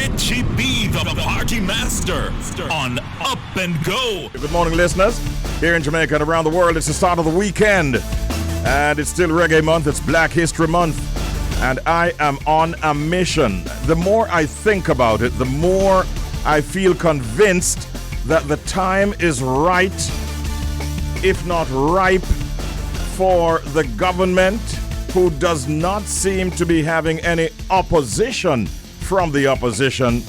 Richie B, the party master, on Up and Go. Good morning, listeners. Here in Jamaica and around the world, it's the start of the weekend. And it's still Reggae Month, it's Black History Month. And I am on a mission. The more I think about it, the more I feel convinced that the time is right, if not ripe, for the government, who does not seem to be having any opposition from the opposition,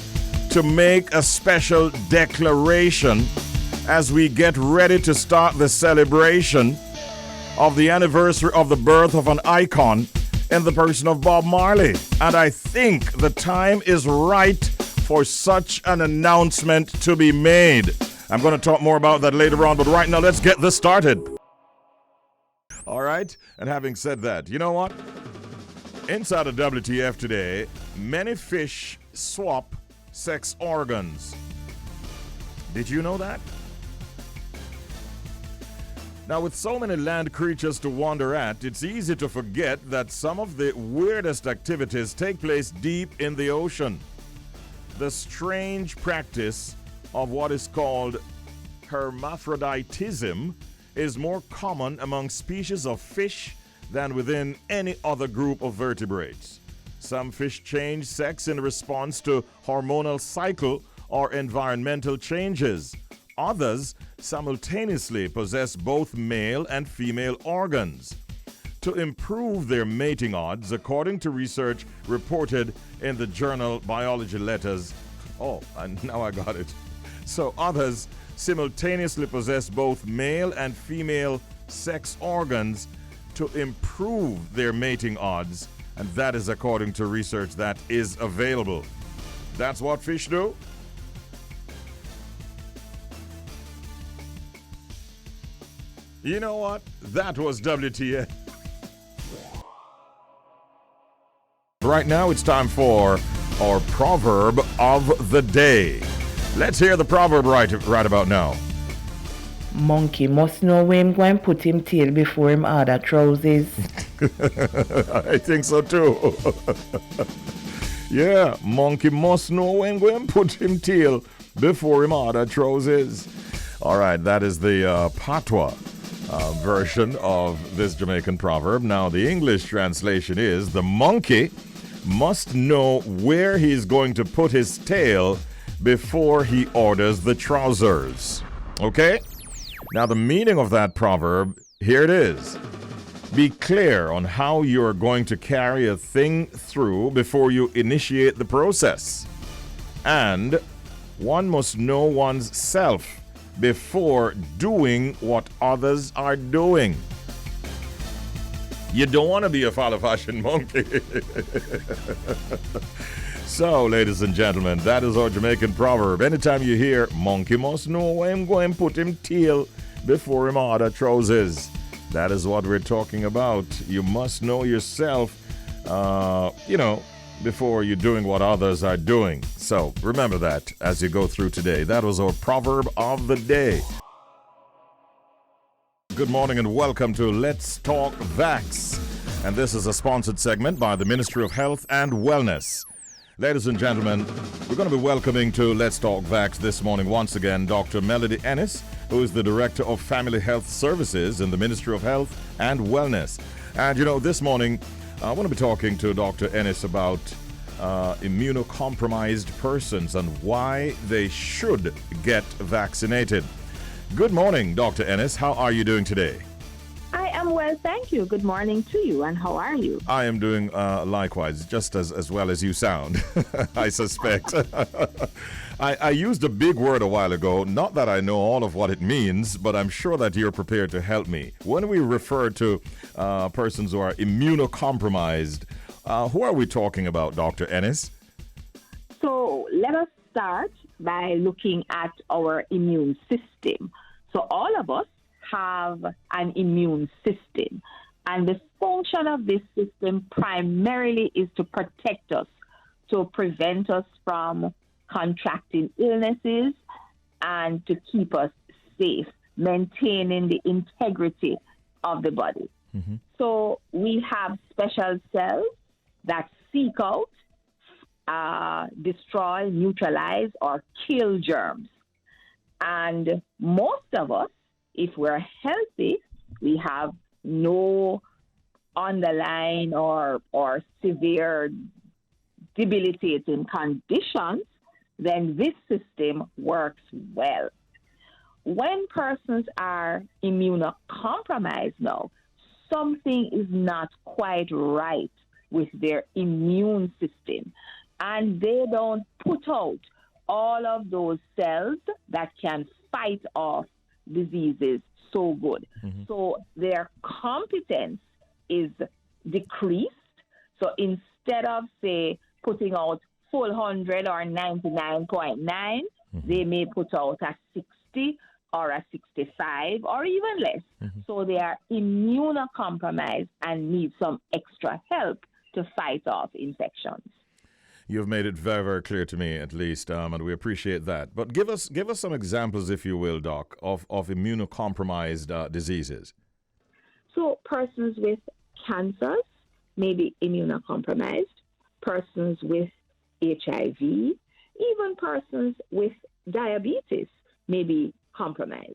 to make a special declaration as we get ready to start the celebration of the anniversary of the birth of an icon in the person of Bob Marley. And I think the time is right for such an announcement to be made. I'm going to talk more about that later on, but right now let's get this started. All right, and having said that, you know what? Inside of WTF today, many fish swap sex organs. Did you know that? Now, with so many land creatures to wonder at, it's easy to forget that some of the weirdest activities take place deep in the ocean. The strange practice of what is called Hermaphroditism is more common among species of fish than within any other group of vertebrates. Some fish change sex in response to hormonal cycle or environmental changes. Others simultaneously possess both male and female organs. To improve their mating odds, according to research reported in the journal Biology Letters. Oh, and now I got it. So others simultaneously possess both male and female sex organs to improve their mating odds, and that is according to research that is available. That's what fish do. You know what? That was WTF. Right now it's time for our proverb of the day. Let's hear the proverb right about now. Monkey must know where him going put him tail before him order trousers. I think so too. Yeah, monkey must know when going put him tail before him order trousers. All right, that is the patois version of this Jamaican proverb. Now, the English translation is, the monkey must know where he's going to put his tail before he orders the trousers. Okay? Now, the meaning of that proverb, here it is. Be clear on how you're going to carry a thing through before you initiate the process. And one must know one's self before doing what others are doing. You don't want to be a follow-fashion monkey. So, ladies and gentlemen, that is our Jamaican proverb. Anytime you hear, monkey must know where him going put him tail before him order trousers, that is what we're talking about. You must know yourself, before you're doing what others are doing. So, remember that as you go through today. That was our proverb of the day. Good morning and welcome to Let's Talk Vax. And this is a sponsored segment by the Ministry of Health and Wellness. Ladies and gentlemen, we're going to be welcoming to Let's Talk Vax this morning once again Dr. Melody Ennis, who is the Director of Family Health Services in the Ministry of Health and Wellness. And this morning I want to be talking to Dr. Ennis about immunocompromised persons and why they should get vaccinated. Good morning, Dr. Ennis. How are you doing today? I am well, thank you. Good morning to you, and how are you? I am doing likewise, just as well as you sound, I suspect. I used a big word a while ago, not that I know all of what it means, but I'm sure that you're prepared to help me. When we refer to persons who are immunocompromised, who are we talking about, Dr. Ennis? So let us start by looking at our immune system. So all of us have an immune system, and the function of this system primarily is to protect us, to prevent us from contracting illnesses and to keep us safe, maintaining the integrity of the body. Mm-hmm. So we have special cells that seek out destroy, neutralize, or kill germs. And most of us, if we're healthy, we have no underlying or severe debilitating conditions, then this system works well. When persons are immunocompromised now, something is not quite right with their immune system, and they don't put out all of those cells that can fight off diseases so good. So their competence is decreased. So instead of, say, putting out full 100 or 99.9, they may put out a 60 or a 65 or even less. So they are immunocompromised and need some extra help to fight off infections. You've made it very, very clear to me, at least, and we appreciate that. But give us some examples, if you will, Doc, of immunocompromised diseases. So persons with cancers may be immunocompromised, persons with HIV, even persons with diabetes may be compromised.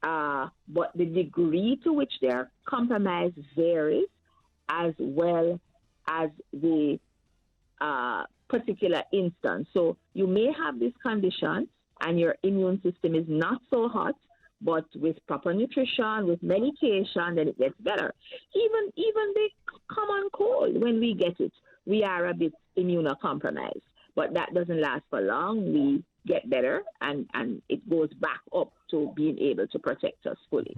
But the degree to which they are compromised varies, as well as the particular instance. So you may have this condition and your immune system is not so hot, but with proper nutrition, with medication, then it gets better. Even the common cold, when we get it, we are a bit immunocompromised. But that doesn't last for long. We get better, and it goes back up to being able to protect us fully.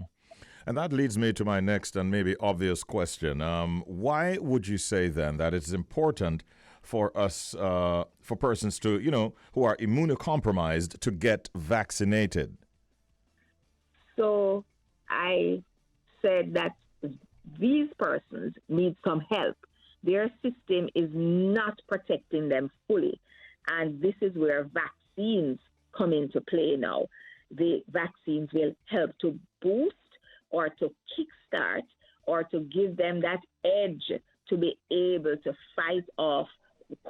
And that leads me to my next and maybe obvious question. Why would you say then that it's important for us, for persons to, who are immunocompromised to get vaccinated? So I said that these persons need some help. Their system is not protecting them fully. And this is where vaccines come into play now. The vaccines will help to boost or to kickstart or to give them that edge to be able to fight off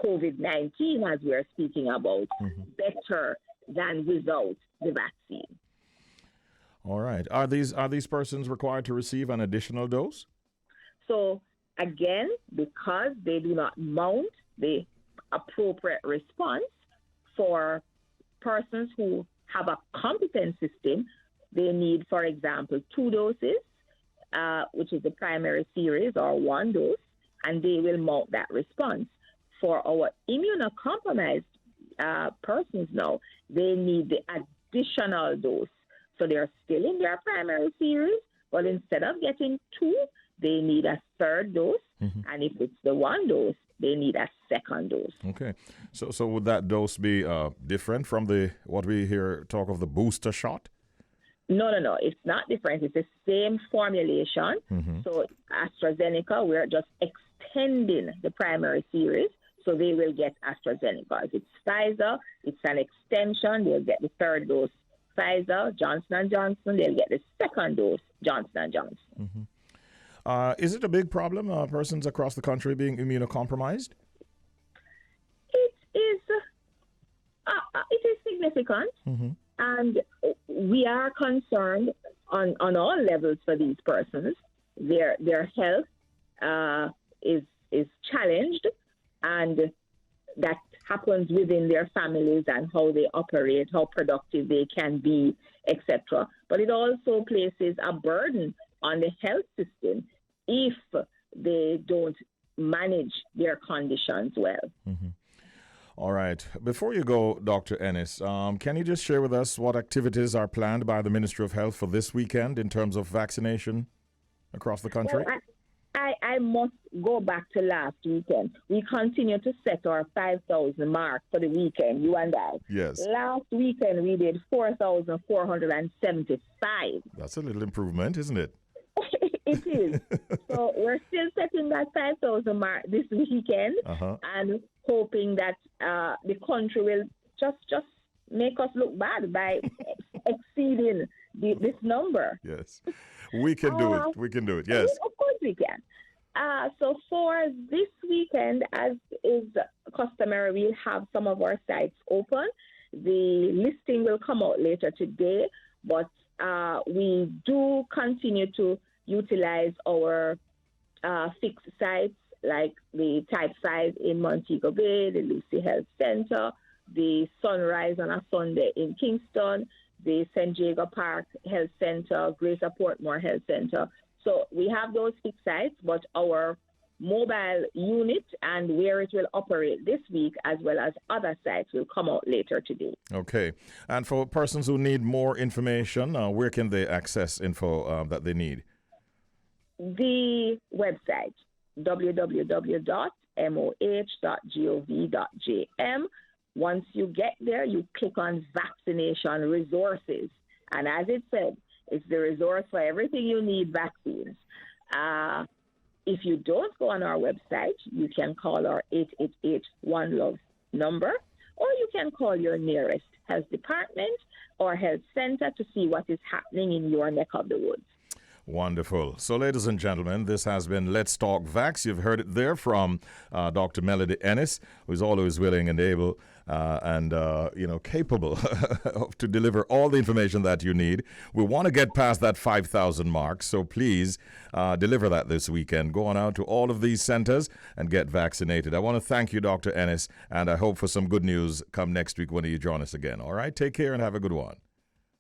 COVID-19, as we are speaking about, better than without the vaccine. All right. Are these persons required to receive an additional dose? So again, because they do not mount the appropriate response, for persons who have a competent system, they need, for example, 2 doses, which is the primary series, or 1 dose, and they will mount that response. For our immunocompromised persons now, they need the additional dose. So they're still in their primary series, but instead of getting 2, they need a 3rd dose. And if it's the 1 dose, they need a 2nd dose. Okay. So would that dose be different from what we hear talk of the booster shot? No. It's not different. It's the same formulation. So AstraZeneca, we're just extending the primary series. So they will get AstraZeneca. If it's Pfizer, it's an extension. They'll get the 3rd dose Pfizer. Johnson & Johnson, they'll get the 2nd dose Johnson & Johnson. Is it a big problem, persons across the country being immunocompromised? It is significant, and we are concerned on all levels for these persons. Their health is challenged, and that happens within their families and how they operate, how productive they can be, etc. But it also places a burden on the health system if they don't manage their conditions well. All right. Before you go, Dr. Ennis, can you just share with us what activities are planned by the Ministry of Health for this weekend in terms of vaccination across the country? Well, I must go back to last weekend. We continue to set our 5,000 mark for the weekend, you and I. Yes. Last weekend, we did 4,475. That's a little improvement, isn't it? It is. So we're still setting that 5,000 mark this weekend and hoping that the country will just make us look bad by exceeding this number. Yes. We can do it. We can do it. Yes. Of course we can. So for this weekend, as is customary, we'll have some of our sites open. The listing will come out later today, but we do continue to utilize our fixed sites like the Type 5 in Montego Bay, the Lucy Health Center, the Sunrise on a Sunday in Kingston, the St. Jago Park Health Center, Greater Portmore Health Center. So we have those fixed sites, but our mobile unit and where it will operate this week, as well as other sites, will come out later today. Okay. And for persons who need more information, where can they access info that they need? The website, www.moh.gov.jm. Once you get there, you click on Vaccination Resources. And as it said, it's the resource for everything you need vaccines. If you don't go on our website, you can call our 888-1-LOVE number, or you can call your nearest health department or health center to see what is happening in your neck of the woods. Wonderful. So, ladies and gentlemen, this has been Let's Talk Vax. You've heard it there from Dr. Melody Ennis, who's always willing and able and capable to deliver all the information that you need. We want to get past that 5,000 mark, so please deliver that this weekend. Go on out to all of these centers and get vaccinated. I want to thank you, Dr. Ennis, and I hope for some good news come next week when you join us again. All right? Take care and have a good one.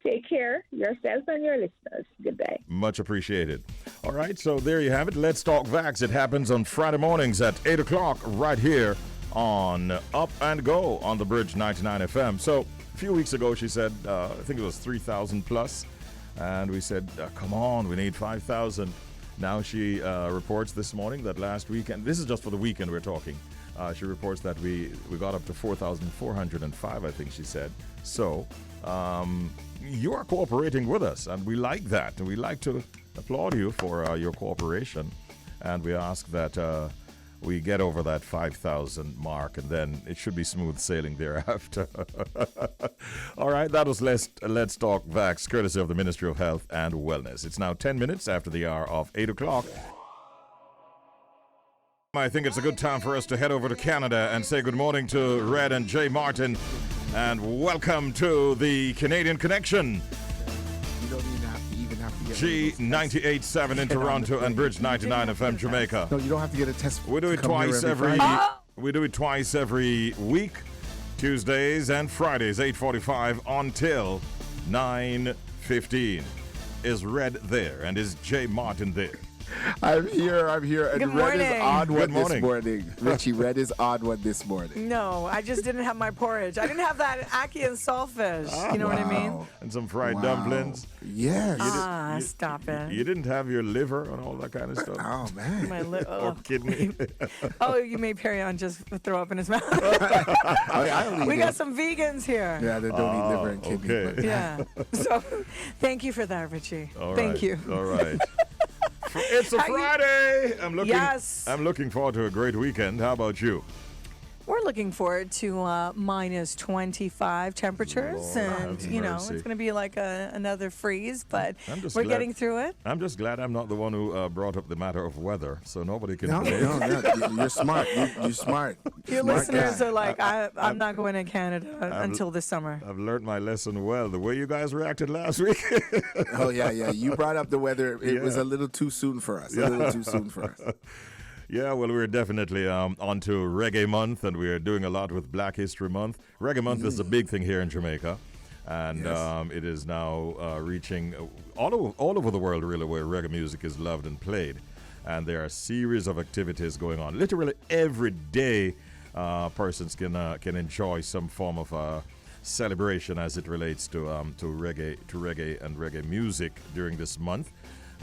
Take care, yourself and your listeners. Goodbye. Much appreciated. All right, so there you have it. Let's Talk Vax. It happens on Friday mornings at 8 o'clock right here on Up and Go on the Bridge 99 FM. So a few weeks ago, she said, I think it was 3,000 plus. And we said, come on, we need 5,000. Now she reports this morning that last weekend, this is just for the weekend we're talking, she reports that we got up to 4,405, I think she said. So, you are cooperating with us, and we like that. And we like to applaud you for your cooperation. And we ask that we get over that 5,000 mark, and then it should be smooth sailing thereafter. All right, that was Let's Talk Vax, courtesy of the Ministry of Health and Wellness. It's now 10 minutes after the hour of 8 o'clock. I think it's a good time for us to head over to Canada and say good morning to Red and Jay Martin. And welcome to the Canadian Connection. You don't even have to get G98.7 in Toronto and Bridge 99 FM Jamaica. No, you don't have to get a test. We do it twice every week, Tuesdays and Fridays, 8:45 until 9:15. Is Red there and is Jay Martin there? I'm here. And Good Red is morning. odd one Good this morning. morning. Richie, Red is odd one this morning. No, I just didn't have my porridge. I didn't have that ackee and saltfish. You know what I mean? And some fried dumplings. Yes. Stop it. You didn't have your liver and all that kind of stuff? Oh, man. Or kidney? Oh, you made Perry on just throw up in his mouth. We got some vegans here. Yeah, they don't eat liver and kidney. okay. But Yeah. So thank you for that, Richie. All Thank right. you. All right. It's a Friday. I'm looking forward to a great weekend. How about you? We're looking forward to minus 25 temperatures, Lord and have you know mercy. it's going to be like another freeze, but we're glad- getting through it. I'm just glad I'm not the one who brought up the matter of weather, so nobody can. no, you're smart. You're smart. Your Smart listeners guy. are like, I'm not going to Canada until this summer. I've learned my lesson well. The way you guys reacted last week. Oh, yeah. You brought up the weather. It was Yeah. a little too soon for us. A little too soon for us. Yeah, well, we're definitely on to Reggae Month, and we're doing a lot with Black History Month. Reggae Month is a big thing here in Jamaica, and Yes. it is now reaching all over the world, really, where reggae music is loved and played. And there are a series of activities going on. Literally every day, persons can enjoy some form of celebration as it relates to reggae and reggae music during this month.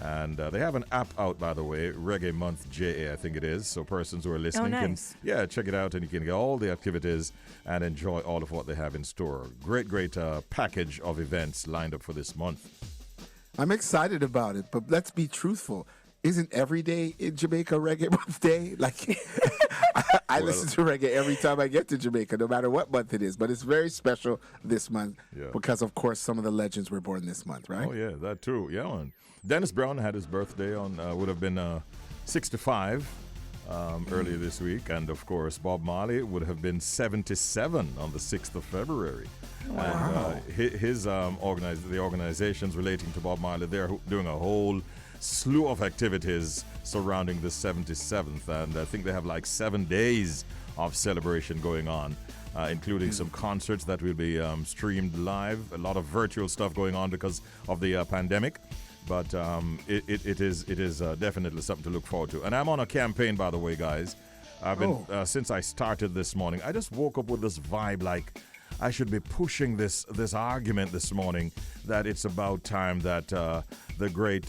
And they have an app out, by the way, Reggae Month JA, I think it is. So persons who are listening nice. can check it out, and you can get all the activities and enjoy all of what they have in store. Great package of events lined up for this month. I'm excited about it, but let's be truthful. Isn't every day in Jamaica Reggae Month Day? Like, I listen to reggae every time I get to Jamaica, no matter what month it is. But it's very special this month because, of course, some of the legends were born this month, right? Oh, yeah, that too. Yeah, and Dennis Brown had his birthday on, would have been 65 earlier this week. And of course, Bob Marley would have been 77 on the 6th of February. Wow. And the organizations relating to Bob Marley, they're doing a whole slew of activities surrounding the 77th. And I think they have like 7 days of celebration going on, including some concerts that will be streamed live, a lot of virtual stuff going on because of the pandemic. But it is definitely something to look forward to. And I'm on a campaign, by the way, guys. I've been since I started this morning. I just woke up with this vibe like I should be pushing this argument this morning that it's about time that the great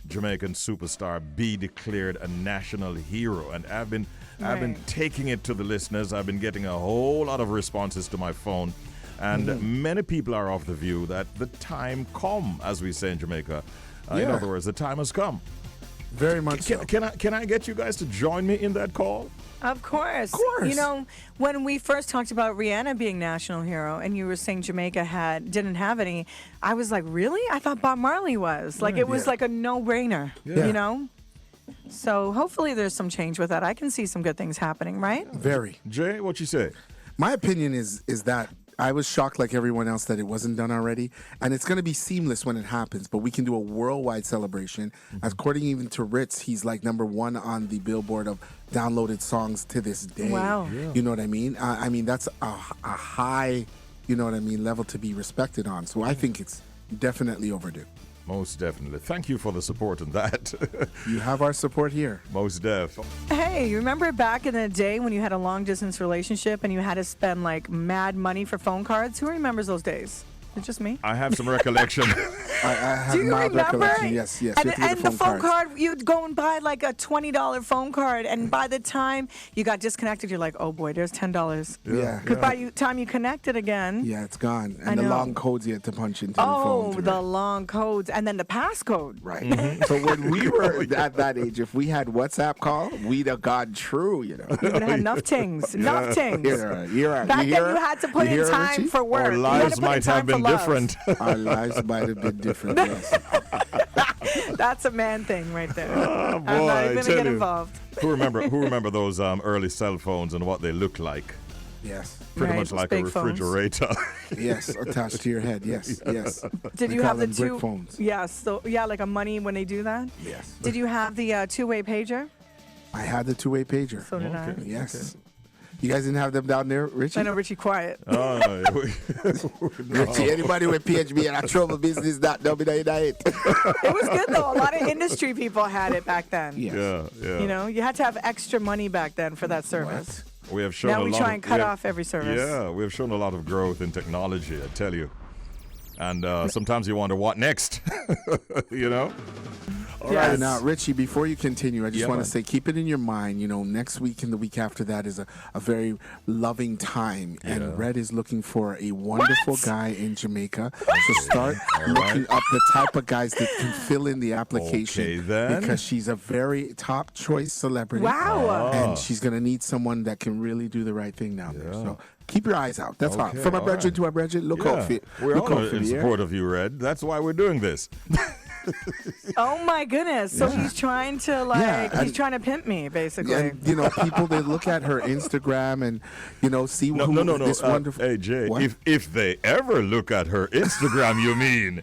Jamaican superstar be declared a national hero. And I've been taking it to the listeners. I've been getting a whole lot of responses to my phone. And many people are of the view that the time come, as we say in Jamaica. In other words, the time has come. Very much so. Can I get you guys to join me in that call? Of course. You know, when we first talked about Rihanna being national hero and you were saying Jamaica didn't have any, I was like, really? I thought Bob Marley was. Like, it was like a no-brainer, you know? So hopefully there's some change with that. I can see some good things happening, right? Very. Jay, what you say? My opinion is that I was shocked like everyone else that it wasn't done already. And it's going to be seamless when it happens. But we can do a worldwide celebration. According even to Ritz, he's like #1 on the Billboard of downloaded songs to this day. Wow. Yeah. You know what I mean? I mean, that's a high, you know what I mean, level to be respected on. So I think it's definitely overdue. Most definitely. Thank you for the support on that. You have our support here. Most def. Hey, you remember back in the day when you had a long-distance relationship and you had to spend like mad money for phone cards? Who remembers those days? It's just me. I have some recollection. I have Do you mild remember? recollection. Yes. You have to get And the phone card, you'd go and buy like a $20 phone card, and by the time you got disconnected, you're like, oh boy, there's $10. Yeah. Because by the time you connected again. Yeah, it's gone. I And the know. long codes you had to punch into the phone. Oh, the long codes, and then the passcode. Right. So when we were at that age, if we had WhatsApp call, we'd have gone true, you know. You would have had enough tings. Enough tings. You're right. Back then, you had to put in time Richie? for work. Our You had to lives put in might time have been for love. different. Our lives might have been different. Yes. That's a man thing right there. Oh, boy, I'm not even I going to tell get you. involved. Who remember those early cell phones and what they looked like? Yes. Pretty Right, much those like a big phones. refrigerator. Yes. Attached to your head. Yes. Yes. Did We you call have the them brick two? phones. Yes. So yeah, like a money when they do that. Yes. Did you have the two-way pager? I had the two-way pager. So did I. Yes. You guys didn't have them down there, Richie? I know Richie quiet. Oh, Richie, anybody with PHB and a trouble business that dominate it. It was good though. A lot of industry people had it back then. Yes. yeah. You know, you had to have extra money back then for that service. We have shown Now a we lot try of- and cut we have- off every service. Yeah, we have shown a lot of growth in technology, I tell you. And sometimes you wonder what next, you know? All right, now, Richie, before you continue, I just Yeah, want man. to say, keep it in your mind, you know, next week and the week after that is a very loving time. And Red is looking for a wonderful guy in Jamaica. So start looking up the type of guys that can fill in the application. Okay, then. Because she's a very top choice celebrity. Wow. And she's going to need someone that can really do do the right thing down there. So keep your eyes out. That's all. Okay, From a all brethren right. to a brethren, look out for it. We're Look all out for in the air. support of you, Red. That's why we're doing this. Oh my goodness! So he's trying to he's trying to pimp me basically. And you know, people they look at her Instagram and you know see No, who no. this wonderful. Hey, Jay, What? if they ever look at her Instagram, you mean?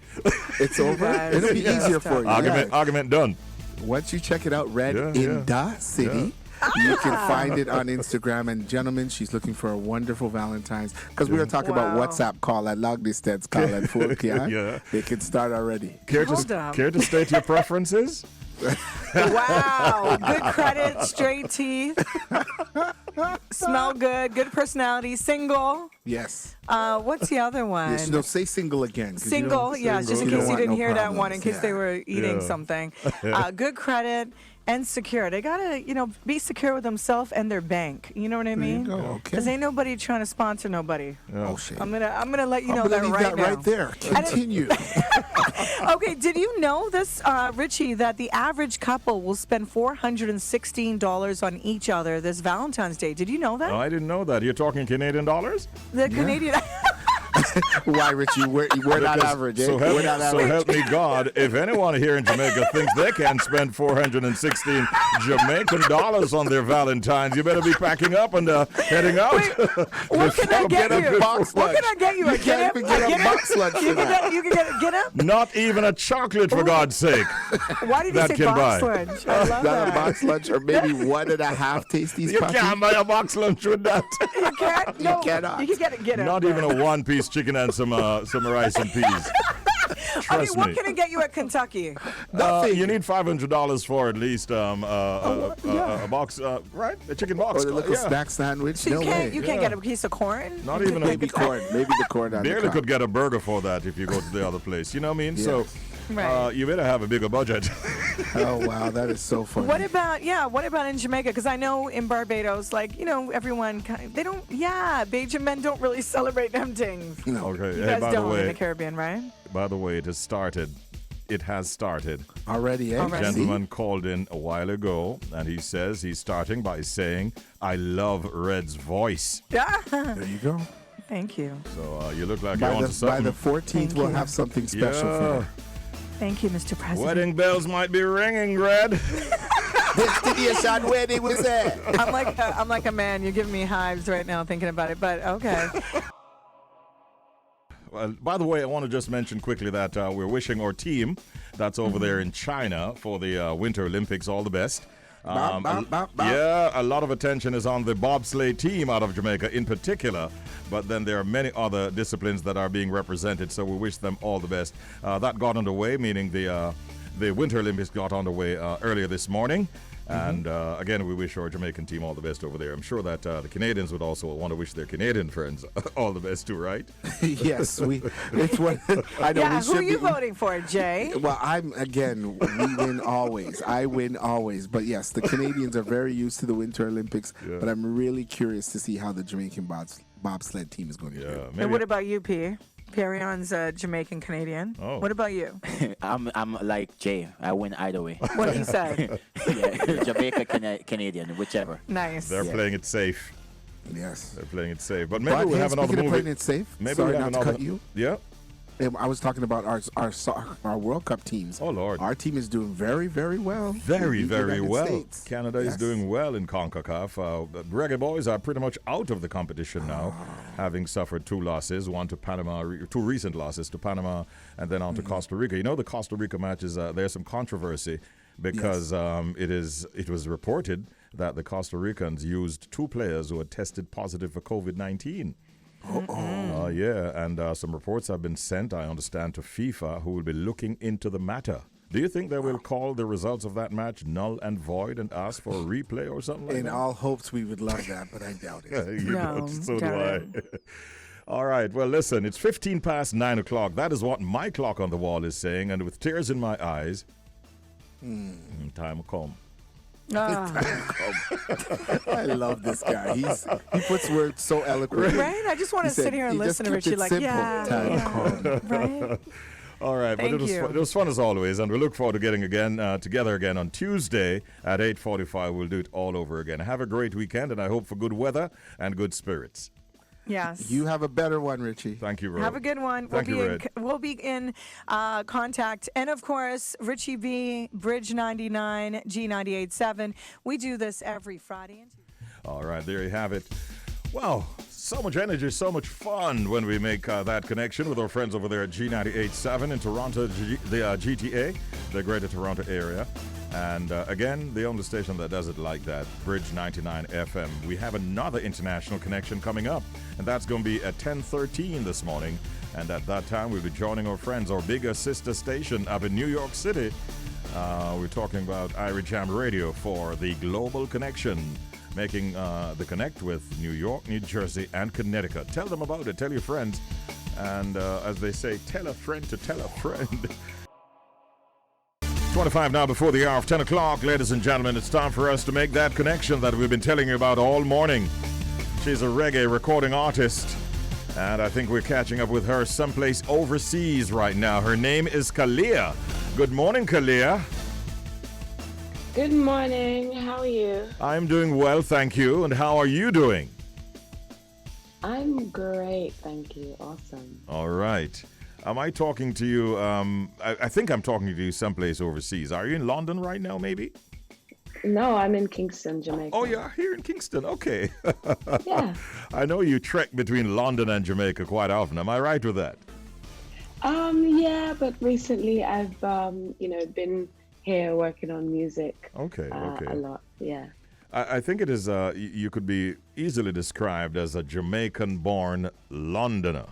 It's over. Guys, It'll be yeah. easier for you. Argument done. Once you check it out, Red Yeah, in yeah. the city. You can find it on Instagram. And gentlemen, she's looking for a wonderful Valentine's. Because we were talking about Wow. WhatsApp call at long distance call at 4 p.m. Yeah. They can start already. Care Hold to up. care to state your preferences? Wow, good credit, straight teeth, smell good, good personality, single. Yes. What's the other one? Yes. No, say single again. 'cause you Single, don't- yeah, just in You don't case you want didn't no hear that problems. one, in case they Yeah. were eating Yeah. something. Good credit and secure. They gotta, be secure with themselves and their bank. You know what I mean? go, okay. Because ain't nobody trying to sponsor nobody. Oh, shit. I'm gonna let you know I'm gonna that leave right that now. right there. Continue. Okay, did you know this, Richie, that the average couple will spend $416 on each other this Valentine's Day? Did you know that? Oh, I didn't know that. You're talking Canadian dollars? The Canadian. Why, Richie? We're not average, eh? So We're not average. help me God, if anyone here in Jamaica thinks they can spend 416 Jamaican dollars on their Valentines, you better be packing up and heading out. What can I get you? What can I get you? You can't even get a box lunch for that. You can get up? Not even a chocolate, for God's sake. Why did you That say can box buy. lunch? I love Not that. a box lunch, or maybe 1.5 Tasties You puppies. can't buy a box lunch with that. You can't? No, cannot. You can get up. Not even a one-piece chicken and some rice and peas. Trust what me. can I get you at Kentucky? You need $500 for at least a box, right? A chicken box. Or the little snack sandwich. So No you way. can't get a piece of corn? Not You even could- Maybe corn. Maybe the corn on the Barely cob. could get a burger for that if you go to the other place. You know what I mean? Yes. So Right. you better have a bigger budget. Oh, wow. That is so funny. What about in Jamaica? Because I know in Barbados, everyone they don't. Yeah, Bajan men don't really celebrate them things. No. Okay. You Hey, guys by the don't in the way, Caribbean, right? by the way, it has started. It has started. Already, eh? Already. Gentleman called in a while ago, and he says he's starting by saying, "I love Red's voice." Yeah. There you go. Thank you. So you look like you're By onto the something. 14th, Thank we'll you. have something special for Yeah. you. Thank you, Mr. President. Wedding bells might be ringing, Red. Destination wedding was there. I'm like a man. You're giving me hives right now thinking about it, but okay. By the way, I want to just mention quickly that we're wishing our team that's over there in China for the Winter Olympics all the best. Bop, bop, bop, bop. Yeah, a lot of attention is on the bobsleigh team out of Jamaica in particular, but then there are many other disciplines that are being represented, so we wish them all the best. That got underway, meaning the Winter Olympics got underway earlier this morning. And again, we wish our Jamaican team all the best over there. I'm sure that the Canadians would also want to wish their Canadian friends all the best too, right? Yes, it's what I know. Yeah, we who should are you be, voting for, Jay? Well, we win always. I win always. But yes, the Canadians are very used to the Winter Olympics. Yeah. But I'm really curious to see how the Jamaican bobsled team is going to do. And what about you, P? Perion's a Jamaican Canadian. Oh. What about you? I'm like Jay. I win either way. What did he say? Yeah, Jamaica, Canadian, whichever. Nice. They're playing it safe. Yes. They're playing it safe. But maybe But we'll have another speaking of movie. playing it safe, Maybe sorry we'll have not to another. cut you. Yeah. I was talking about our World Cup teams. Oh, Lord. Our team is doing very, very well. Very, in the very United well. States. Canada is Yes. doing well in CONCACAF. The Reggae Boys are pretty much out of the competition now, having suffered two losses, one to Panama, two recent losses to Panama, and then on to Costa Rica. You know, the Costa Rica matches, there's some controversy because it was reported that the Costa Ricans used two players who had tested positive for COVID-19. Yeah, and some reports have been sent, I understand, to FIFA, who will be looking into the matter. Do you think they will call the results of that match null and void and ask for a replay or something like In that? all hopes, we would love that, but I doubt it. You No, know, so do doubt I. All right, well, listen, it's 15 past 9 o'clock. That is what my clock on the wall is saying, and with tears in my eyes, time will come. I love this guy. He puts words so eloquently. Right? I just want to He said sit here and he just listen to kept Richie it like, simple. yeah, Time yeah. Right? All right, Thank but you. it was fun as always, and we look forward to getting together again on Tuesday at 8:45. We'll do it all over again. Have a great weekend, and I hope for good weather and good spirits. Yes. You have a better one, Richie. Thank you, Ro. Have a good one. Thank you, Red. We'll be in contact. And of course, Richie B, Bridge 99, G98.7. We do this every Friday. All right, there you have it. Wow, so much energy, so much fun when we make that connection with our friends over there at G98.7 in Toronto, the GTA, the Greater Toronto Area. And again, the only station that does it like that, Bridge 99 FM. We have another international connection coming up, and that's going to be at 10:13 this morning. And at that time, we'll be joining our friends, our bigger sister station up in New York City. We're talking about Irish Jam Radio for the global connection, making the connect with New York, New Jersey, and Connecticut. Tell them about it. Tell your friends. And as they say, tell a friend to tell a friend. 25 now before the hour of 10 o'clock. Ladies and gentlemen, it's time for us to make that connection that we've been telling you about all morning. She's a reggae recording artist, and I think we're catching up with her someplace overseas right now. Her name is Kalia. Good morning, Kalia. Good morning. How are you? I'm doing well, thank you. And how are you doing? I'm great, thank you. Awesome. All right. Am I talking to you? I think I'm talking to you someplace overseas. Are you in London right now, maybe? No, I'm in Kingston, Jamaica. Oh, yeah, here in Kingston. Okay. Yeah. I know you trek between London and Jamaica quite often. Am I right with that? Yeah, but recently I've been here working on music. Okay. A lot. Yeah. I think it is. You could be easily described as a Jamaican-born Londoner.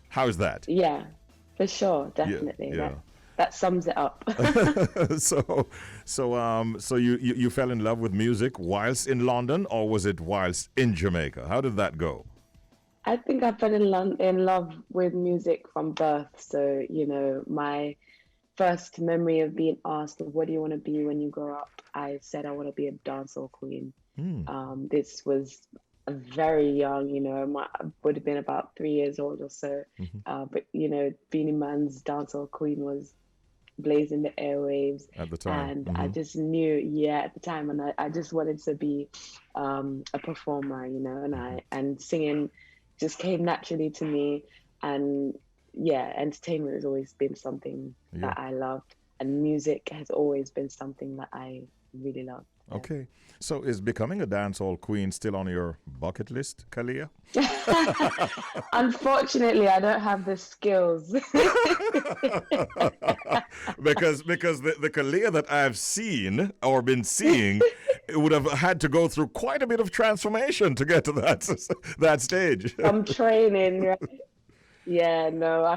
How's that? Yeah, for sure, definitely. Yeah. That sums it up. So you fell in love with music whilst in London, or was it whilst in Jamaica? How did that go? I think I fell in love with music from birth. So, my first memory of being asked, what do you want to be when you grow up? I said I want to be a dancehall queen. This was very young, I would have been about 3 years old or so. But, Beanie Man's dancehall queen was blazing the airwaves at the time. And I just knew, at the time, and I just wanted to be a performer, and singing just came naturally to me. And entertainment has always been something that I loved, and music has always been something that I really loved. Okay, so is becoming a dancehall queen still on your bucket list, Kalia? Unfortunately, I don't have the skills. because the Kalia that I've seen or been seeing, it would have had to go through quite a bit of transformation to get to that stage. I'm training, right? Yeah, no, I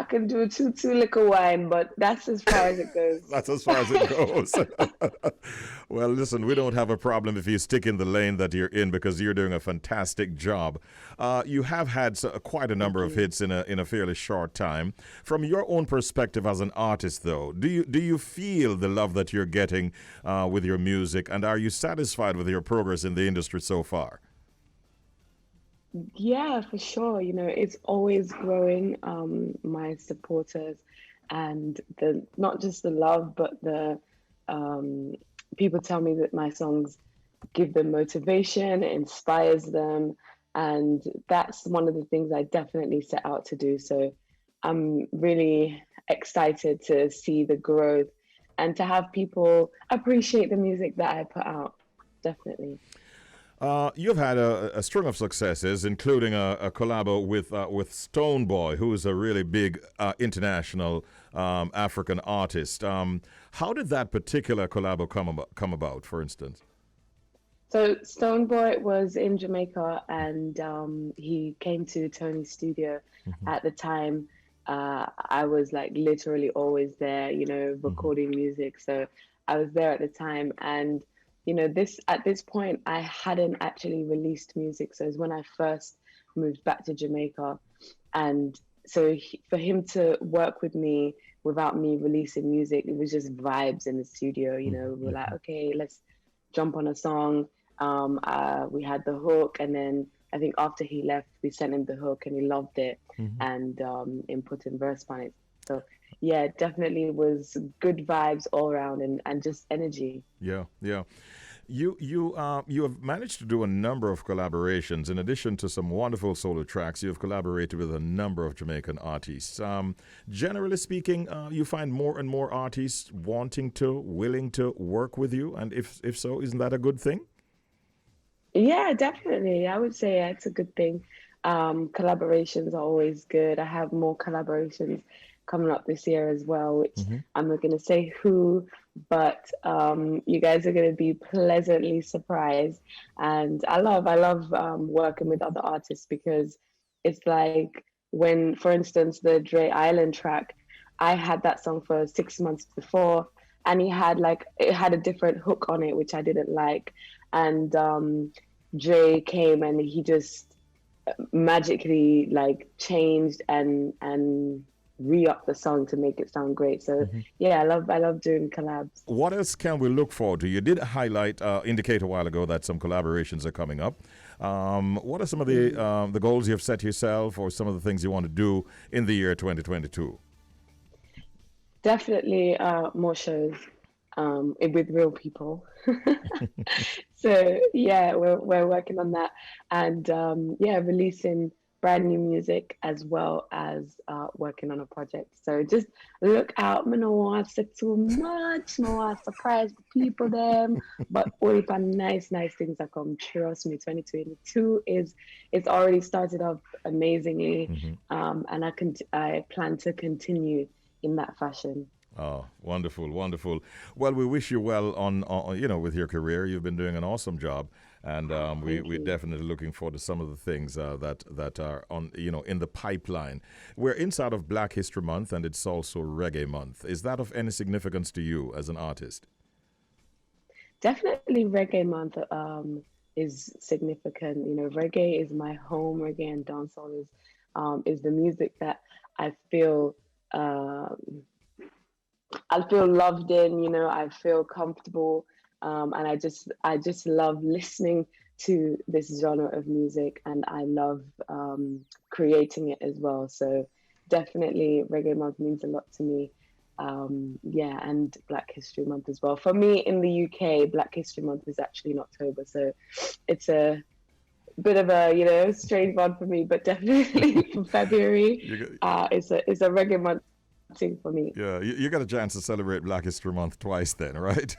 can do two liquor wine, but that's as far as it goes. That's as far as it goes. Well, listen, we don't have a problem if you stick in the lane that you're in, because you're doing a fantastic job. You have had quite a number of hits in a fairly short time. From your own perspective as an artist, though, do you feel the love that you're getting with your music, and are you satisfied with your progress in the industry so far? Yeah, for sure. It's always growing. My supporters and not just the love, but the people tell me that my songs give them motivation, it inspires them, and that's one of the things I definitely set out to do. So I'm really excited to see the growth and to have people appreciate the music that I put out. Definitely. You've had a string of successes, including a collabo with Stoneboy, who is a really big international African artist. How did that particular collabo come about, for instance? So Stoneboy was in Jamaica, and he came to Tony's studio at the time. I was like literally always there, recording music. So I was there at the time, and at this point, I hadn't actually released music. So it was when I first moved back to Jamaica. And so for him to work with me without me releasing music, it was just vibes in the studio. We were like, okay, let's jump on a song. We had the hook. And then I think after he left, we sent him the hook and he loved it and input verse on it. So yeah, definitely was good vibes all around and just energy. Yeah. You have managed to do a number of collaborations. In addition to some wonderful solo tracks, you have collaborated with a number of Jamaican artists. Generally speaking, you find more and more artists willing to work with you, and if so, isn't that a good thing? Yeah, definitely. I would say it's a good thing. Collaborations are always good. I have more collaborations coming up this year as well, which I'm not going to say who, but you guys are going to be pleasantly surprised. And I love working with other artists, because it's like when, for instance, the Dre Island track, I had that song for 6 months before, and it had a different hook on it, which I didn't like. And Dre came and he just magically changed and re-up the song to make it sound great. So yeah, I love doing collabs. What else can we look forward to? You did indicate a while ago that some collaborations are coming up. What are some of the goals you've set yourself, or some of the things you want to do in the year 2022? Definitely more shows. with real people. So yeah, we're working on that, and releasing brand new music as well as working on a project. So just look out. I don't want to say too much. I want to surprise the people them, but only for nice things that come. Trust me, 2022 it's already started off amazingly, and I plan to continue in that fashion. Oh, wonderful, wonderful. Well, we wish you well on with your career. You've been doing an awesome job, and we're definitely looking forward to some of the things that are on in the pipeline. We're inside of Black History Month, and it's also Reggae Month. Is that of any significance to you as an artist? Definitely, Reggae Month is significant. Reggae is my home. Reggae and dancehall is the music that I feel. I feel loved in, I feel comfortable, and I just love listening to this genre of music, and I love creating it as well. So definitely Reggae Month means a lot to me. And Black History Month as well. For me in the UK, Black History Month is actually in October, so it's a bit of a strange one for me, but definitely from February is a Reggae Month thing for me. Yeah, you got a chance to celebrate Black History Month twice then, right?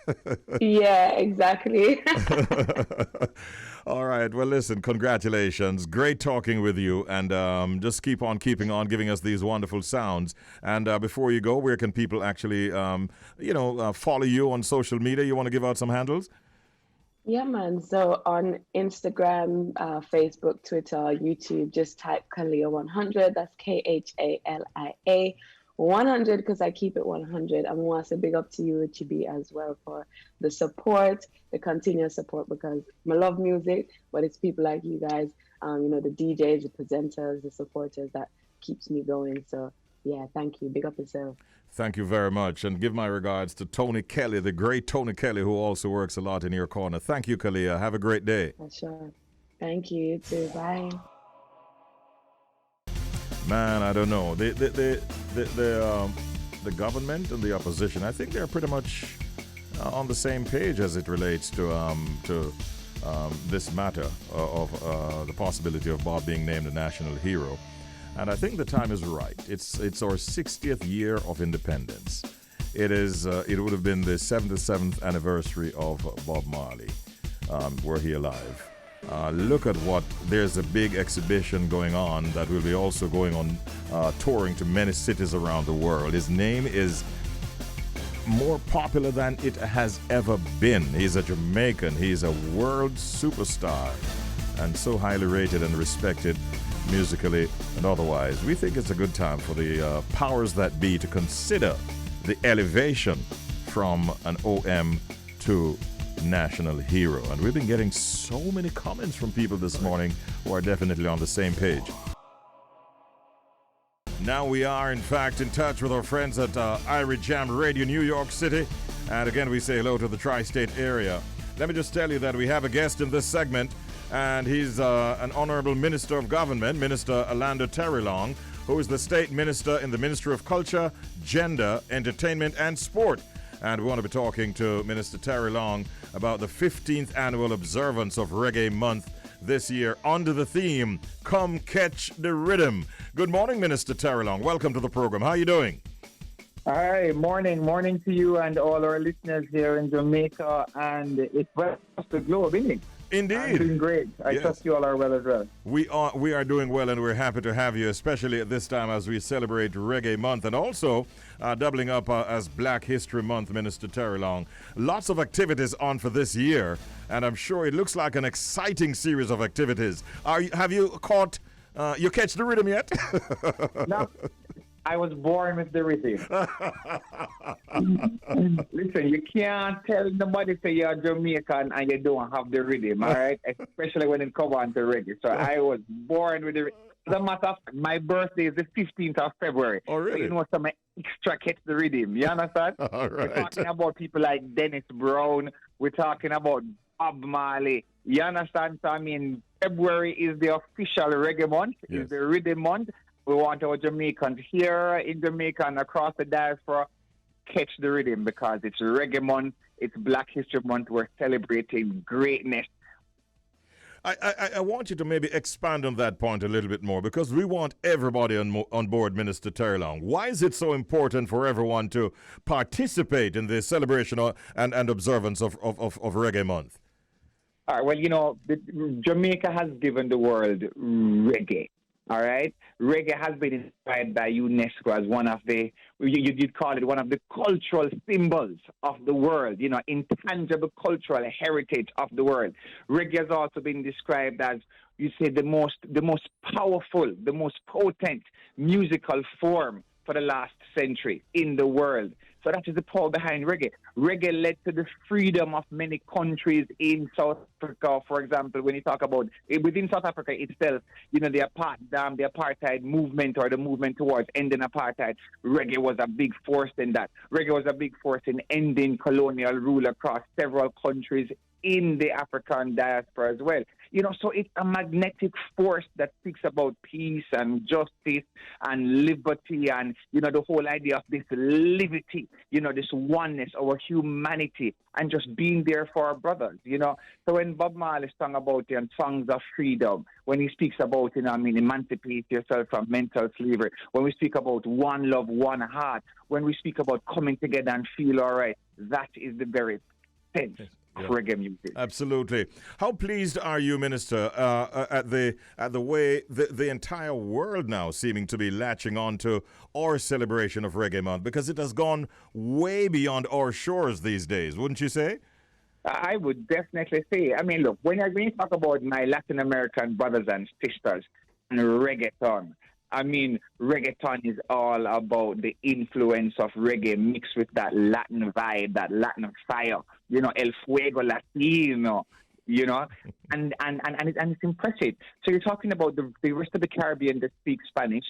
Yeah, exactly. All right. Well, listen, congratulations. Great talking with you, and just keep on keeping on, giving us these wonderful sounds. And before you go, where can people actually, follow you on social media? You want to give out some handles? Yeah, man. So on Instagram, Facebook, Twitter, YouTube, just type Kalia100. That's KHALIA 100, because I keep it 100. I want to say big up to you, Richie B, as well, for the support, the continuous support, because I love music, but it's people like you guys, the DJs, the presenters, the supporters that keeps me going. So yeah, thank you. Big up yourself. Thank you very much. And give my regards to Tony Kelly, the great Tony Kelly, who also works a lot in your corner. Thank you, Kalia. Have a great day. For sure. Thank you. You too. Bye. Man, I don't know. The government and the opposition, I think they're pretty much on the same page as it relates to this matter of the possibility of Bob being named a national hero. And I think the time is right. It's our 60th year of independence. It would have been the 77th anniversary of Bob Marley, were he alive. Look at there's a big exhibition going on that will be also going on touring to many cities around the world. His name is more popular than it has ever been. He's a Jamaican. He's a world superstar and so highly rated and respected musically and otherwise. We think it's a good time for the powers that be to consider the elevation from an OM to national hero. And we've been getting so many comments from people this morning who are definitely on the same page. Now we are, in fact, in touch with our friends at Irish Jam Radio, New York City. And again, we say hello to the tri-state area. Let me just tell you that we have a guest in this segment, and he's an Honourable Minister of Government, Minister Alando Terrelonge, who is the State Minister in the Ministry of Culture, Gender, Entertainment and Sport. And we want to be talking to Minister Terrelonge about the 15th annual observance of Reggae Month this year under the theme, Come Ketch Di Riddim. Good morning, Minister Terrelonge. Welcome to the program. How are you doing? Hi, morning to you and all our listeners here in Jamaica and it's across the globe, isn't it? Indeed. I'm doing great. I trust you all are well as well. We are doing well, and we're happy to have you, especially at this time as we celebrate Reggae Month and also doubling up as Black History Month, Minister Terrelonge. Lots of activities on for this year, and I'm sure it looks like an exciting series of activities. Have you caught you Ketch Di Riddim yet? No. I was born with the rhythm. Listen, you can't tell nobody say you're Jamaican and you don't have the rhythm, all right? Especially when it comes on to reggae. So I was born with the rhythm. As a matter of fact, my birthday is the 15th of February. Oh, really? So you know some extra Ketch Di Riddim. You understand? All right. We're talking about people like Dennis Brown. We're talking about Bob Marley. You understand? So, I mean, February is the official reggae month. Yes. It's the rhythm month. We want our Jamaicans here in Jamaica and across the diaspora Ketch Di Riddim because it's Reggae Month, it's Black History Month. We're celebrating greatness. I want you to maybe expand on that point a little bit more because we want everybody on board, Minister Terrelonge. Why is it so important for everyone to participate in the celebration and observance of Reggae Month? All right, well, Jamaica has given the world reggae. All right, reggae has been inspired by UNESCO as one of the, you'd call it one of the cultural symbols of the world, intangible cultural heritage of the world. Reggae has also been described as, you say, the most powerful, the most potent musical form for the last century in the world. So that is the power behind reggae. Reggae led to the freedom of many countries in South Africa. For example, when you talk about within South Africa itself, the apartheid movement or the movement towards ending apartheid, reggae was a big force in that. Reggae was a big force in ending colonial rule across several countries in the African diaspora as well. So it's a magnetic force that speaks about peace and justice and liberty and, the whole idea of this liberty, this oneness, our humanity, and just being there for our brothers, So when Bob Marley sung about songs of freedom, when he speaks about, emancipate yourself from mental slavery, when we speak about one love, one heart, when we speak about coming together and feel all right, that is the very sense. Yeah. Reggae music. Absolutely. How pleased are you, Minister, at the way the entire world now seeming to be latching on to our celebration of Reggae Month, because it has gone way beyond our shores these days, wouldn't you say? I would definitely say. Look, when you talk about my Latin American brothers and sisters and reggaeton, reggaeton is all about the influence of reggae mixed with that Latin vibe, that Latin fire, El Fuego Latino, and it's impressive. So you're talking about the rest of the Caribbean that speak Spanish,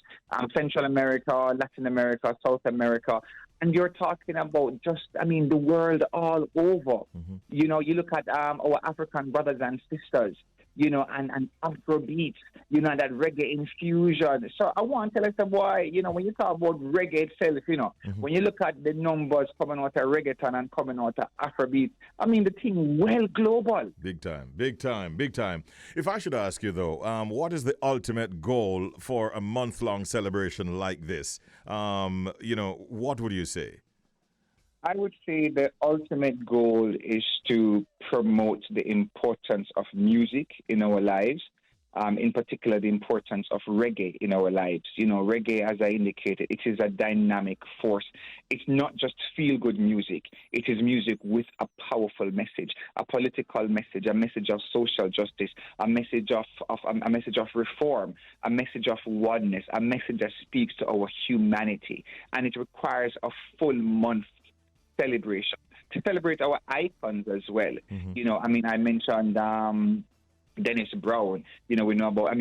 Central America, Latin America, South America, and you're talking about just, the world all over. Mm-hmm. You look at our African brothers and sisters, and Afrobeats, that reggae infusion. So I want to tell us why, when you talk about reggae itself, mm-hmm. when you look at the numbers coming out of reggaeton and coming out of Afrobeat, the thing well global. Big time, big time, big time. If I should ask you, though, what is the ultimate goal for a month-long celebration like this? What would you say? I would say the ultimate goal is to promote the importance of music in our lives, in particular the importance of reggae in our lives. Reggae, as I indicated, it is a dynamic force. It's not just feel-good music. It is music with a powerful message, a political message, a message of social justice, a message of reform, a message of oneness, a message that speaks to our humanity. And it requires a full month celebration to celebrate our icons as well. Mm-hmm. I mentioned Dennis Brown. We know about.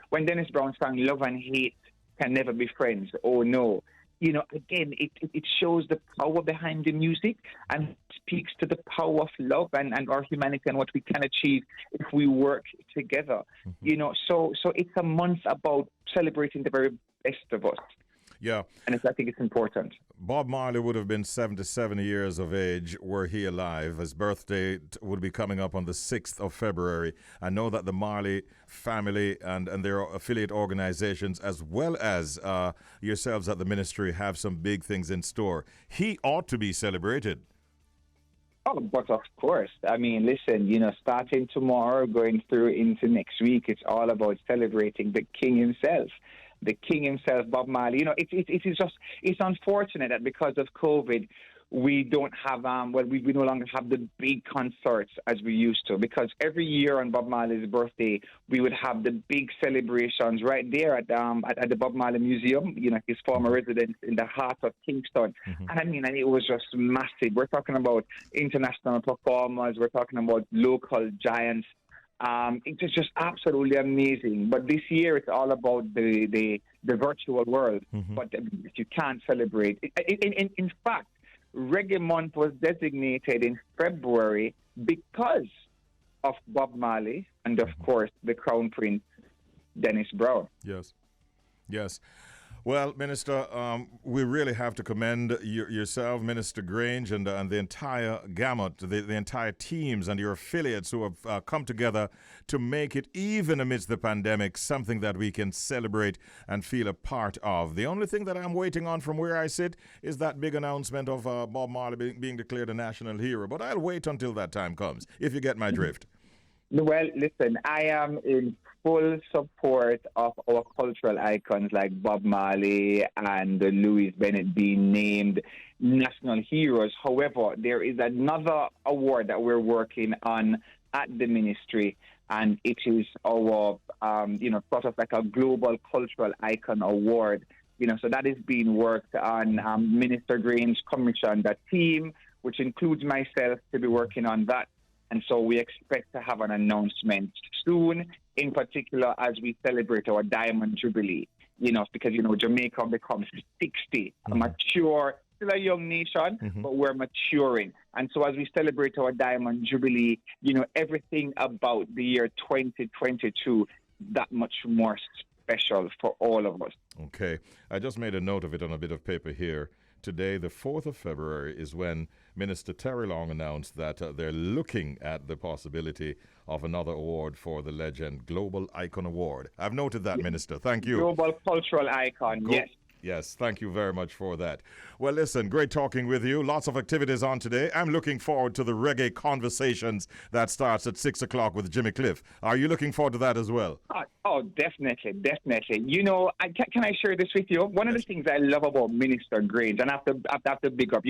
When Dennis Brown sang "Love and Hate Can Never Be Friends," oh no. Again, it shows the power behind the music and speaks to the power of love and our humanity and what we can achieve if we work together. Mm-hmm. So it's a month about celebrating the very best of us. Yeah. And I think it's important. Bob Marley would have been 77 years of age were he alive. His birthday would be coming up on the 6th of February. I know that the Marley family and their affiliate organizations, as well as yourselves at the ministry, have some big things in store. He ought to be celebrated. Oh, but of course. Listen, starting tomorrow, going through into next week, it's all about celebrating the king himself. The king himself, Bob Marley. It's unfortunate that because of COVID, we don't have, we no longer have the big concerts as we used to. Because every year on Bob Marley's birthday, we would have the big celebrations right there at the Bob Marley Museum, his former residence in the heart of Kingston. Mm-hmm. And it was just massive. We're talking about international performers. We're talking about local giants. It's just absolutely amazing. But this year it's all about the virtual world. Mm-hmm. But you can't celebrate. In fact, Reggae Month was designated in February because of Bob Marley and, of course, the Crown Prince, Dennis Brown. Yes. Well, Minister, we really have to commend yourself, Minister Grange, and the entire gamut, the entire teams and your affiliates who have come together to make it, even amidst the pandemic, something that we can celebrate and feel a part of. The only thing that I'm waiting on from where I sit is that big announcement of Bob Marley being declared a national hero. But I'll wait until that time comes, if you get my drift. Well, listen, I am in full support of our cultural icons like Bob Marley and Louis Bennett being named national heroes. However, there is another award that we're working on at the ministry, and it is our, sort of like a global cultural icon award. So that is being worked on. Minister Grange commissioned a team, which includes myself, to be working on that. And so we expect to have an announcement soon, in particular as we celebrate our Diamond Jubilee, because, Jamaica becomes 60, a mature, still a young nation, but we're maturing. And so as we celebrate our Diamond Jubilee, everything about the year 2022, that much more special for all of us. Okay. I just made a note of it on a bit of paper here. Today, the 4th of February, is when Minister Terrelonge announced that they're looking at the possibility of another award for the legend, Global Icon Award. I've noted that, Minister. Thank you. Global cultural icon, yes. Yes, thank you very much for that. Well, listen, great talking with you. Lots of activities on today. I'm looking forward to the reggae conversations that starts at 6 o'clock with Jimmy Cliff. Are you looking forward to that as well? Oh, definitely. Can I share this with you? One of the things I love about Minister Grange, and I have to big up,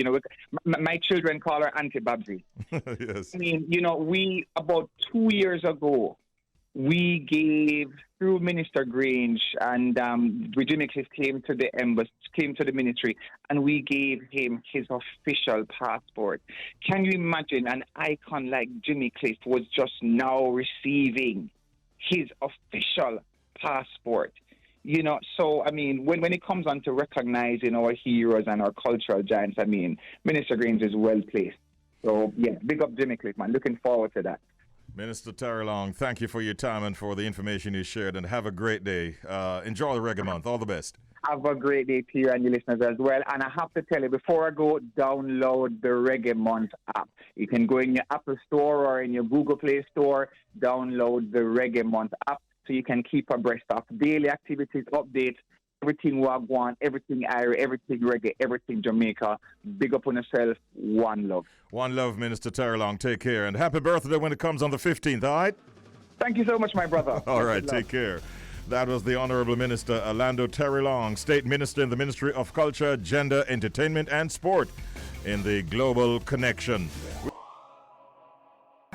my children call her Auntie Babsy. Yes. I mean, we, about 2 years ago, we gave, through Minister Grange and Jimmy Cliff came to the embassy, came to the ministry, and we gave him his official passport. Can you imagine an icon like Jimmy Cliff was just now receiving his official passport? So, I mean, when it comes on to recognizing our heroes and our cultural giants, I mean, Minister Grange is well placed. So, yeah, big up Jimmy Cliff, man. Looking forward to that. Minister Terrelonge, thank you for your time and for the information you shared, and have a great day. Enjoy the Reggae Month. All the best. Have a great day to you and your listeners as well. And I have to tell you, before I go, download the Reggae Month app. You can go in your Apple Store or in your Google Play Store, download the Reggae Month app so you can keep abreast of daily activities, updates, everything Wagwan, everything Irish, everything reggae, everything Jamaica. Big up on yourself. One love. One love, Minister Terrelonge. Take care. And happy birthday when it comes on the 15th, all right? Thank you so much, my brother. All right, take care. That was the Honourable Minister Alando Terrelonge, State Minister in the Ministry of Culture, Gender, Entertainment and Sport in the Global Connection.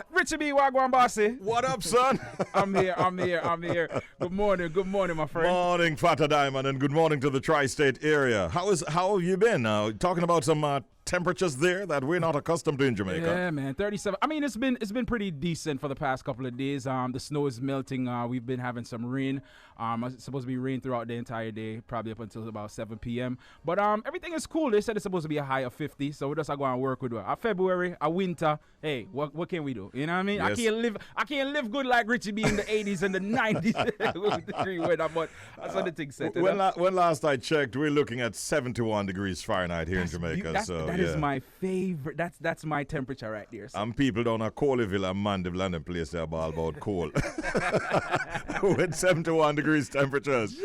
Richie B, Wagwan Bossy. What up, son? I'm here. Good morning, my friend. Morning, Fata Diamond, and good morning to the tri-state area. How have you been? Talking about some temperatures there that we're not accustomed to in Jamaica. Yeah, man, 37. I mean, it's been pretty decent for the past couple of days. The snow is melting. We've been having some rain. It's supposed to be rain throughout the entire day, probably up until about 7 p.m. But everything is cool. They said it's supposed to be a high of 50, so we're just going to work with it. A February, a winter. Hey, what can we do? You know what I mean? Yes. I can't live good like Richie B in the 80s and the 90s with the tree weather, but that's what the thing said. When last I checked, we're looking at 71 degrees Fahrenheit here in Jamaica. That is my favorite. That's my temperature right there. So. And people down at Coleyville and Mandeville and the place they're all about coal. With 71 degrees temperatures.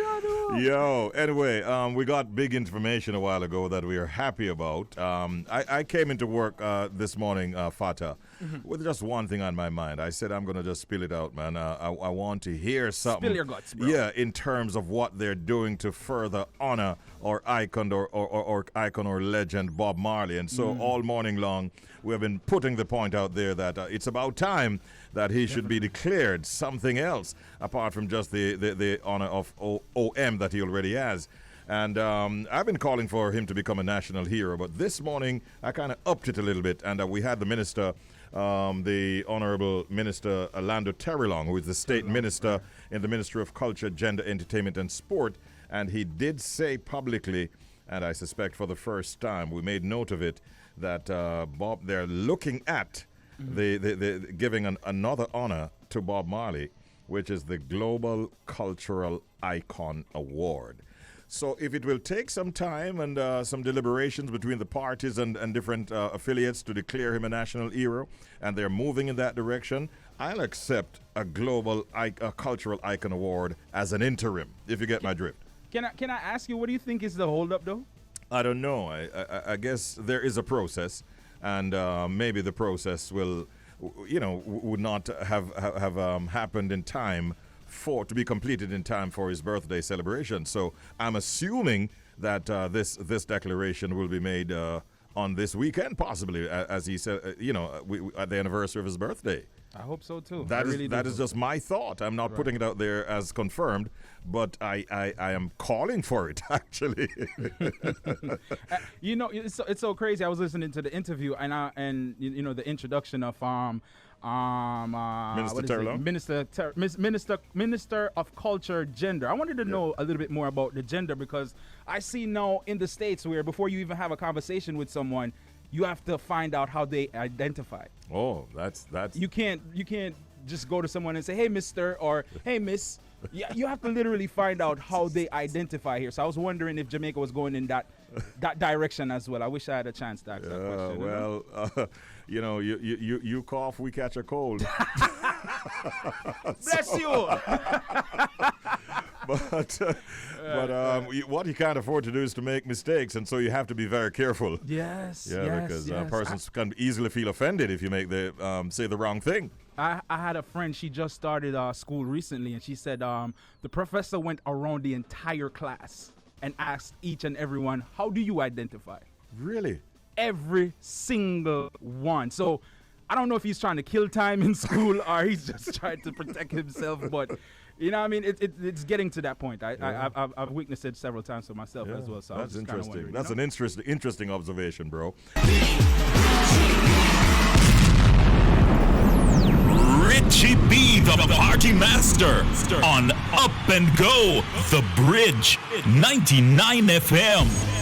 Yo, anyway, we got big information a while ago that we are happy about. I came into work this morning, Fata, with just one thing on my mind. I said I'm going to just spill it out, man. I want to hear something. Spill your guts, bro. Yeah, in terms of what they're doing to further honor our icon or legend Bob Marley. And so all morning long, we have been putting the point out there that it's about time that he should be declared something else apart from just the honor of OM that he already has. And I've been calling for him to become a national hero, but this morning I kind of upped it a little bit, and we had the minister, the Honourable Minister Alando Terrelonge, who is the State Minister in the Ministry of Culture, Gender, Entertainment and Sport, and he did say publicly, and I suspect for the first time, we made note of it, that Bob, they're looking at the giving another honor to Bob Marley, which is the Global Cultural Icon Award. So if it will take some time and some deliberations between the parties and different affiliates to declare him a national hero, and they're moving in that direction, I'll accept a global a cultural icon award as an interim, if you get my drift. Can I ask you, what do you think is the holdup, though? I don't know. I guess there is a process, and maybe the process will, would not have happened in time to be completed in time for his birthday celebration. So I'm assuming that this declaration will be made on this weekend, possibly, as he said, at the anniversary of his birthday. I hope so too. That is just my thought. I'm not putting it out there as confirmed, but I am calling for it, actually. It's so crazy. I was listening to the interview and the introduction of Minister Terrelonge? Minister of Culture, Gender. I wanted to know a little bit more about the gender, because I see now in the States where before you even have a conversation with someone, you have to find out how they identify. Oh, that's you can't just go to someone and say, hey, Mr. or hey, Miss. You have to literally find out how they identify here. So I was wondering if Jamaica was going in that direction as well. I wish I had a chance to ask that question. Well, you cough, we catch a cold. Bless you. But what you can't afford to do is to make mistakes, and so you have to be very careful. Yes. Because persons can easily feel offended if you make say the wrong thing. I had a friend, she just started school recently, and she said the professor went around the entire class and asked each and every one, how do you identify? Really? Every single one. So I don't know if he's trying to kill time in school or he's just trying to protect himself, but it's getting to that point. I've witnessed it several times for myself as well. So that's interesting. That's an interesting observation, bro. Richie B, the party master, on Up and Go, The Bridge, 99 FM.